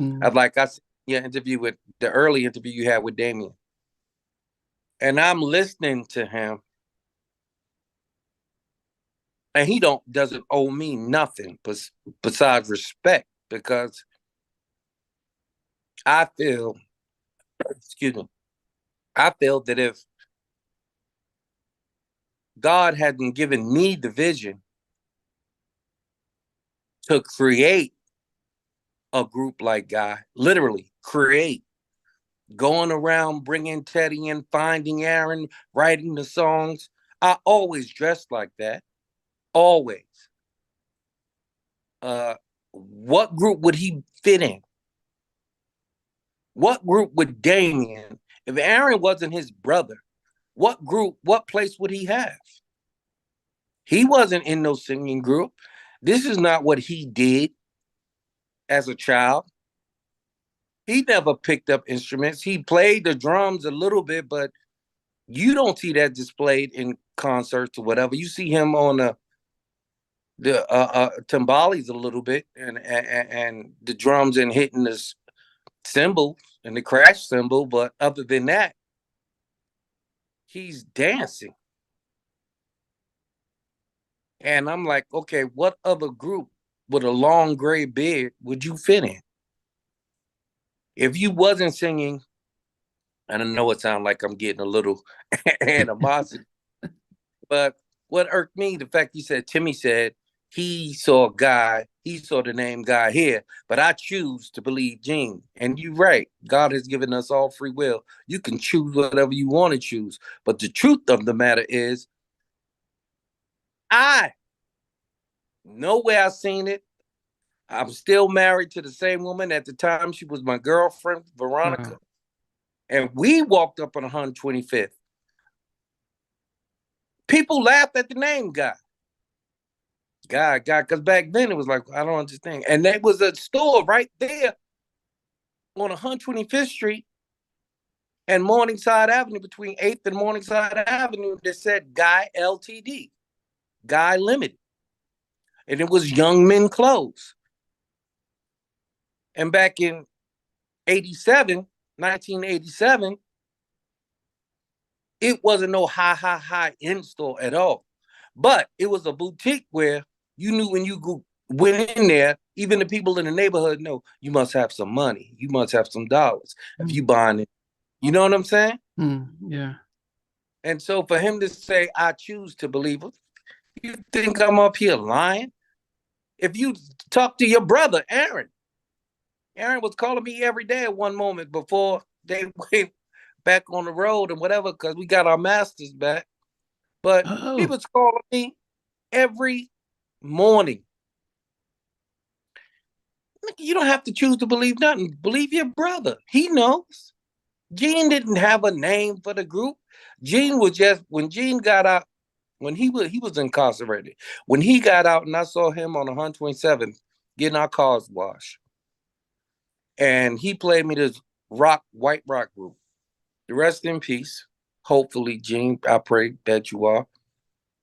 I'd like I said, your interview with the early interview you had with Damion. And I'm listening to him, and he doesn't owe me nothing besides respect, because I feel, excuse me, I feel that if God hadn't given me the vision to create a group like Guy, literally create, going around bringing Teddy in, finding Aaron, writing the songs, I always dressed like that, always. What group would he fit in? What group would Damion, if Aaron wasn't his brother, what group, what place would he have? He wasn't in no singing group. This is not what he did as a child. He never picked up instruments. He played the drums a little bit, but you don't see that displayed in concerts or whatever. You see him on the timbales a little bit, and the drums and hitting the cymbal and the crash cymbal, but other than that, he's dancing. And I'm like, okay, what other group with a long gray beard would you fit in? If you wasn't singing, and I know it sounds like I'm getting a little animosity, but what irked me, the fact you said, Timmy said, he saw the name Guy here, but I choose to believe Gene. And you're right. God has given us all free will. You can choose whatever you want to choose. But the truth of the matter is, I nowhere I seen it. I'm still married to the same woman. At the time, she was my girlfriend, Veronica. Wow. And we walked up on 125th. People laughed at the name Guy. Guy, because back then it was like, I don't understand. And there was a store right there on 125th Street and Morningside Avenue, between 8th and Morningside Avenue, that said Guy LTD, Guy Limited. And it was young men clothes. And back in 1987, it wasn't no high end store at all. But it was a boutique where you knew when you went in there, even the people in the neighborhood know you must have some money. You must have some dollars if you buying it. You know what I'm saying? Yeah. And so for him to say, I choose to believe it, you think I'm up here lying? If you talk to your brother, Aaron was calling me every day at one moment before they went back on the road and whatever, because we got our masters back. But he Oh. was calling me every morning. You don't have to choose to believe nothing. Believe your brother. He knows. Gene didn't have a name for the group. Gene was just, when Gene got out, when he was incarcerated. When he got out and I saw him on 127th getting our cars washed. And he played me this white rock group. The rest in peace. Hopefully, Gene, I pray that you are.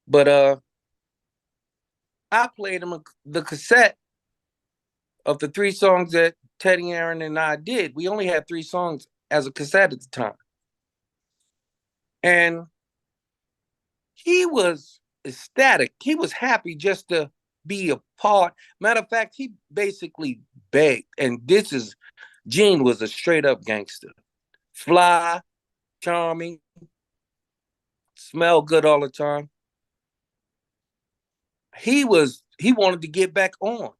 But I played him the cassette of the 3 songs that Teddy, Aaron, and I did. We only had 3 songs as a cassette at the time. And he was ecstatic. He was happy just to be a part. Matter of fact, he basically begged. And Gene was a straight up gangster. Fly, charming, smell good all the time. He wanted to get back on.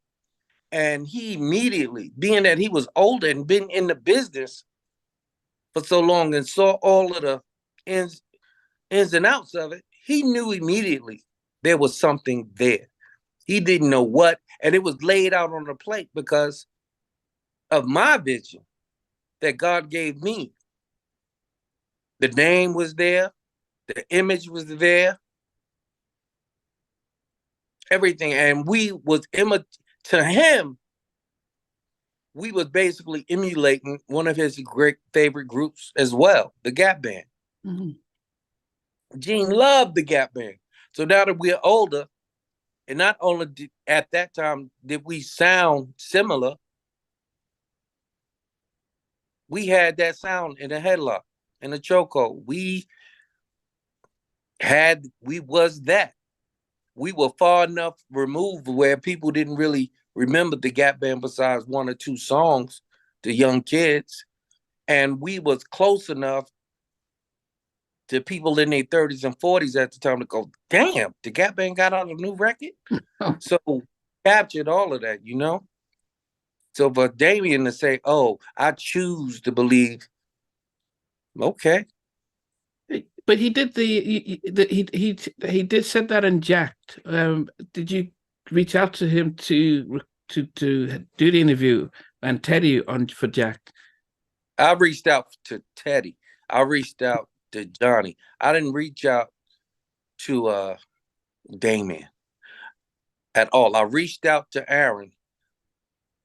And he immediately, being that he was older and been in the business for so long and saw all of the ins and outs of it, he knew immediately there was something there. He didn't know what, and it was laid out on the plate because of my vision that God gave me. The name was there, the image was there, everything, and to him, we was basically emulating one of his great favorite groups as well, the Gap Band. Gene loved the Gap Band. So now that we're older, and not only at that time did we sound similar, we had that sound in a headlock, in a chokehold. We was that. We were far enough removed where people didn't really remember the Gap Band besides one or two songs, the young kids. And we was close enough to people in their 30s and 40s at the time to go, damn, the Gap Band got out a new record. So captured all of that, you know? So for Damion to say, oh, I choose to believe, okay. But he did he did said that in Jacked. Did you reach out to him to do the interview and Teddy on for Jacked? I reached out to Teddy. I reached out to Johnny. I didn't reach out to Damion at all. I reached out to Aaron,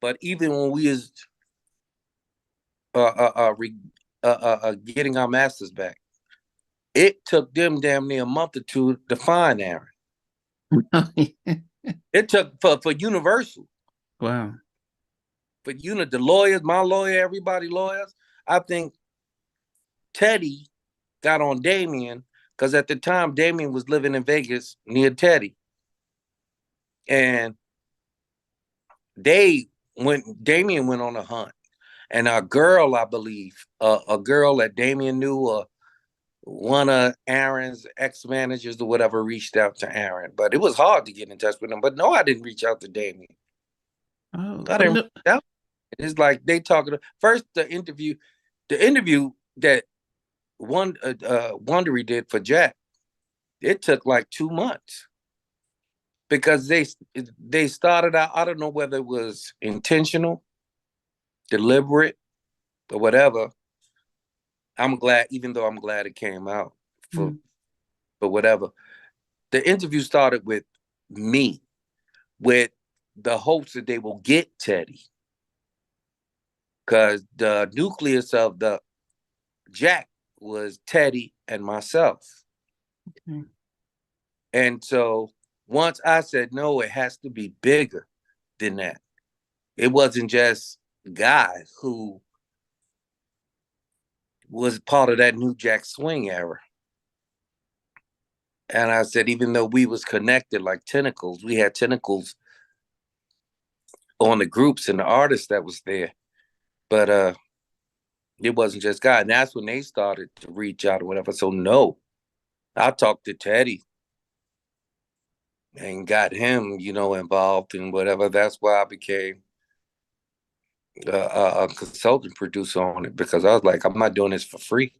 but even when we was getting our masters back, it took them damn near a month or two to find Aaron. It took for Universal. Wow. For the lawyers, my lawyer, everybody lawyers. I think Teddy got on Damion because at the time Damion was living in Vegas near Teddy. And Damion went on a hunt. And a girl, I believe, a girl that Damion knew, one of Aaron's ex-managers or whatever reached out to Aaron. But it was hard to get in touch with him. But no, I didn't reach out to Damion. Oh, I didn't reach out. It's like they talking first the interview that Wondery did for Jack, it took like 2 months because they started out. I don't know whether it was intentional, deliberate, or whatever. I'm glad, even though I'm glad it came out for whatever. The interview started with me, with the hopes that they will get Teddy, because the nucleus of the Jack was Teddy and myself. Okay. And so once I said, no, it has to be bigger than that. It wasn't just Guy who was part of that New Jack Swing era. And I said, even though we was connected like tentacles, we had tentacles on the groups and the artists that was there. But it wasn't just Guy. And that's when they started to reach out or whatever. So no, I talked to Teddy and got him, involved in whatever. That's why I became a consultant producer on it, because I was like, I'm not doing this for free.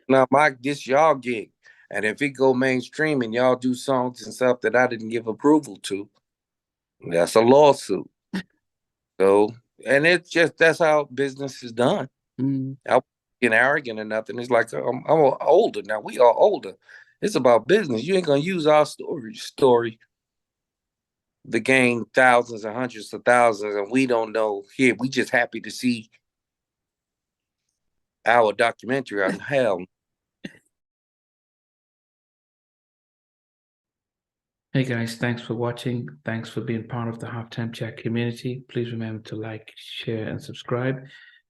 Now, this y'all gig. And if it go mainstream and y'all do songs and stuff that I didn't give approval to, that's a lawsuit. So, and it's just, that's how business is done. I wasn't being arrogant or nothing. It's like, I'm older now. We are older. It's about business. You ain't going to use our story to gain thousands and hundreds of thousands, and we don't know here. We just happy to see our documentary on hell. Hey guys, thanks for watching. Thanks for being part of the Halftime Chat community. Please remember to like, share, and subscribe.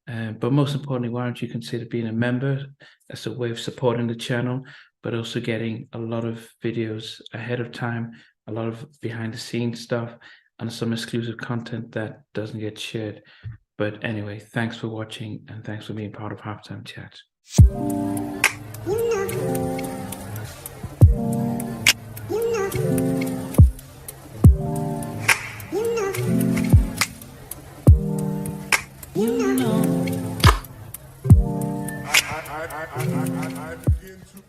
But most importantly, why don't you consider being a member? That's a way of supporting the channel, but also getting a lot of videos ahead of time, a lot of behind the scenes stuff, and some exclusive content that doesn't get shared. But anyway, thanks for watching, and thanks for being part of Halftime Chat. I begin to